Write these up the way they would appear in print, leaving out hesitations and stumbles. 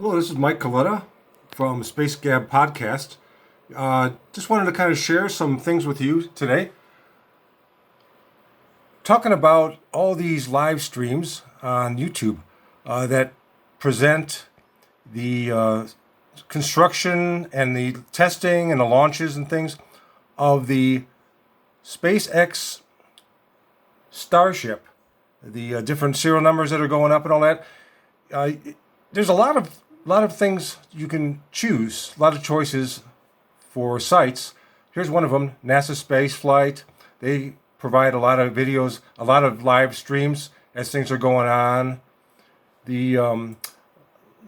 Hello, this is Mike Coletta from Space Gab Podcast. Just wanted to kind of share some things with you today. Talking about all these live streams on YouTube that present the construction and the testing and the launches and things of the SpaceX STARSHIP, the different serial numbers that are going up and all that. There's a lot of things you can choose, a lot of choices for sites. Here's one of them, NASA Space Flight. They provide a lot of videos, a lot of live streams as things are going on. The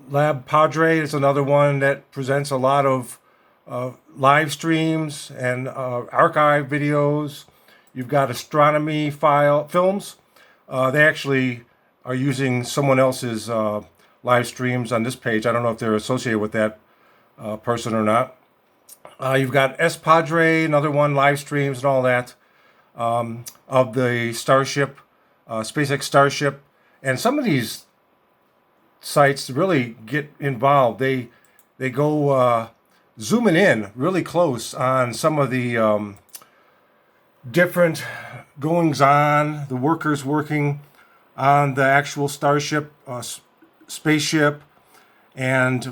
Lab Padre is another one that presents a lot of live streams and archive videos. You've got astronomy films. They actually are using someone else's live streams on this page. I don't know if they're associated with that person or not. You've got S Padre, another one, live streams and all that of the Starship, SpaceX Starship. And some of these sites really get involved. They go zooming in really close on some of the different goings on, the workers working on the actual Starship, spaceship, and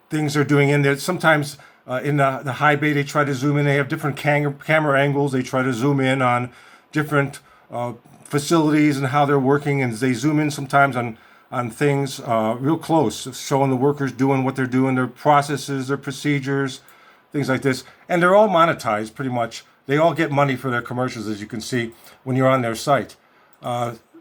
things they're doing in there. Sometimes in the high bay they try to zoom in. They have different camera angles. They try to zoom in on different facilities and how they're working, and they zoom in sometimes on things real close, showing the workers doing what they're doing, their processes, their procedures, things like this. And they're all monetized pretty much. They all get money for their commercials, as you can see when you're on their site.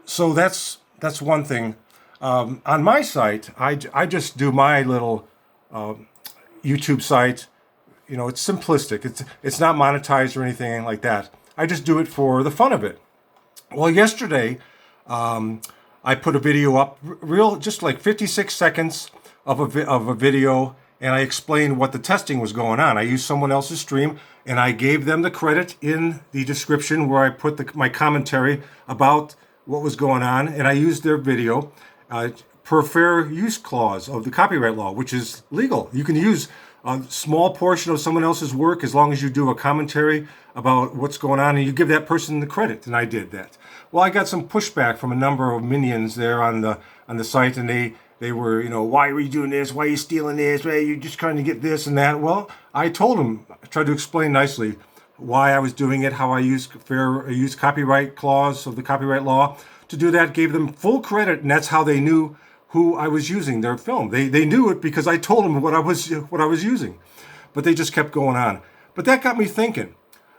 So that's one thing. On my site, I just do my little YouTube site. It's simplistic. It's not monetized or anything like that. I just do it for the fun of it. Well, yesterday, I put a video up, just like 56 seconds of a video, and I explained what the testing was going on. I used someone else's stream, and I gave them the credit in the description where I put my commentary about what was going on, and I used their video per fair use clause of the copyright law, which is legal. You can use a small portion of someone else's work as long as you do a commentary about what's going on and you give that person the credit, and I did that. Well, I got some pushback from a number of minions there on the site, and they were, why are you doing this? Why are you stealing this? Why are you just trying to get this and that? Well, I told them, I tried to explain nicely why I was doing it, how I used fair use copyright clause of the copyright law to do that, gave them full credit, and that's how they knew who I was using their film. They knew it because I told them what I was using, but they just kept going on. But that got me thinking.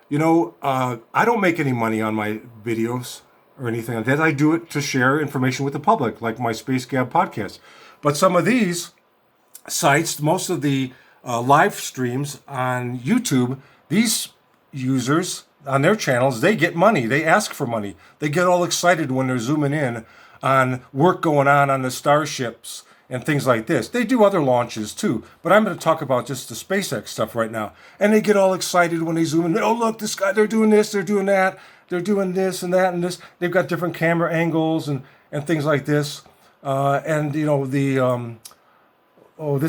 I don't make any money on my videos or anything like that. I do it to share information with the public, like my Space Gab podcast. But some of these sites, most of the live streams on YouTube, these users on their channels, they get money. They ask for money. They get all excited when they're zooming in on work going on the starships and things like this. They do other launches too, but I'm going to talk about just the SpaceX stuff right now. And they get all excited when they zoom in. Oh, look, this guy, they're doing this, they're doing that, they're doing this and that and this. They've got different camera angles and things like this. This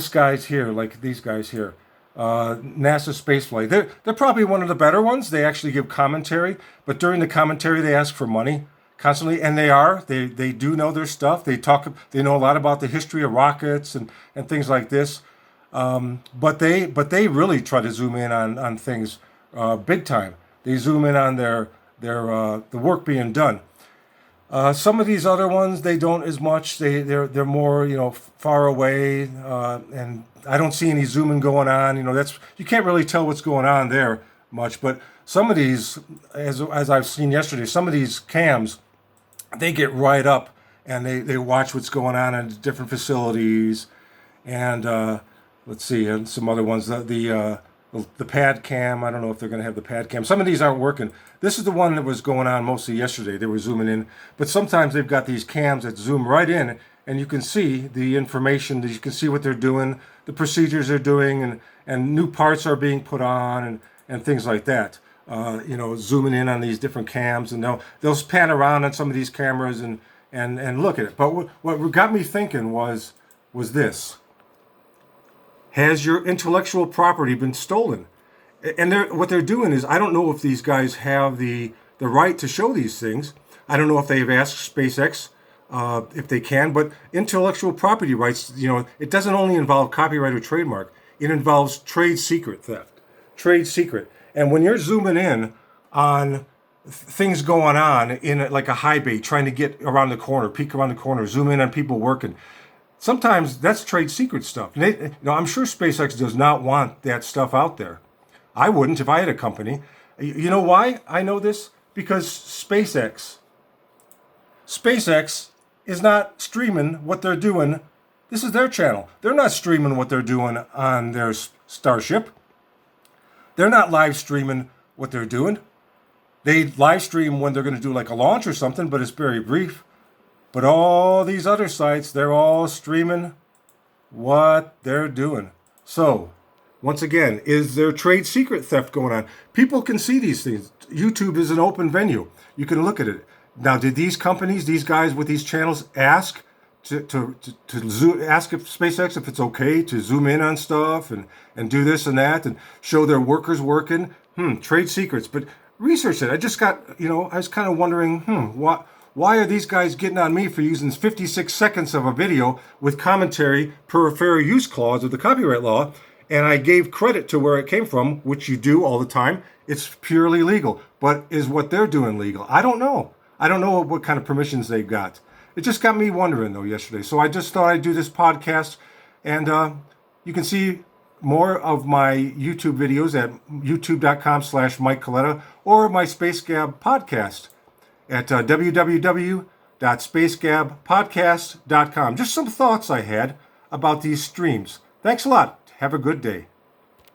guy's here, like these guys here. NASA Spaceflight. They're probably one of the better ones. They actually give commentary, but during the commentary they ask for money constantly, and they do know their stuff. They know a lot about the history of rockets and things like this. But they really try to zoom in on things big time. They zoom in on the work being done. Some of these other ones, they don't as much. They're more far away, and I don't see any zooming going on. You can't really tell what's going on there much. But some of these, as I've seen yesterday, some of these cams, they get right up and they watch what's going on in different facilities. And let's see, and some other ones. The pad cam, I don't know if they're going to have the pad cam. Some of these aren't working. This is the one that was going on mostly yesterday. They were zooming in. But sometimes they've got these cams that zoom right in, and you can see the information, you can see what they're doing, the procedures they're doing, and new parts are being put on, and things like that. Zooming in on these different cams, and they'll pan around on some of these cameras and look at it. But what got me thinking was this. Has your intellectual property been stolen? And what they're doing is, I don't know if these guys have the right to show these things. I don't know if they've asked SpaceX if they can, but intellectual property rights, it doesn't only involve copyright or trademark. It involves trade secret theft, trade secret. And when you're zooming in on things going on in like a high bay, trying to get around the corner, peek around the corner, zoom in on people working, sometimes that's trade secret stuff. And I'm sure SpaceX does not want that stuff out there. I wouldn't if I had a company. You know why I know this? Because SpaceX is not streaming what they're doing. This is their channel. They're not streaming what they're doing on their Starship. They're not live streaming what they're doing. They live stream when they're going to do like a launch or something, but it's very brief. But all these other sites, they're all streaming what they're doing. So, once again, is there trade secret theft going on? People can see these things. YouTube is an open venue. You can look at it. Now, did these companies, these guys with these channels, ask ask if SpaceX if it's okay to zoom in on stuff and do this and that and show their workers working? Trade secrets. But research it. I just got, I was kind of wondering, why are these guys getting on me for using 56 seconds of a video with commentary per fair use clause of the copyright law? And I gave credit to where it came from, which you do all the time. It's purely legal. But is what they're doing legal? I don't know. I don't know what kind of permissions they've got. It just got me wondering, though, yesterday. So I just thought I'd do this podcast. And you can see more of my YouTube videos at youtube.com/Mike Coletta or my Space Gab podcast at www.spacegabpodcast.com. Just some thoughts I had about these streams. Thanks a lot. Have a good day.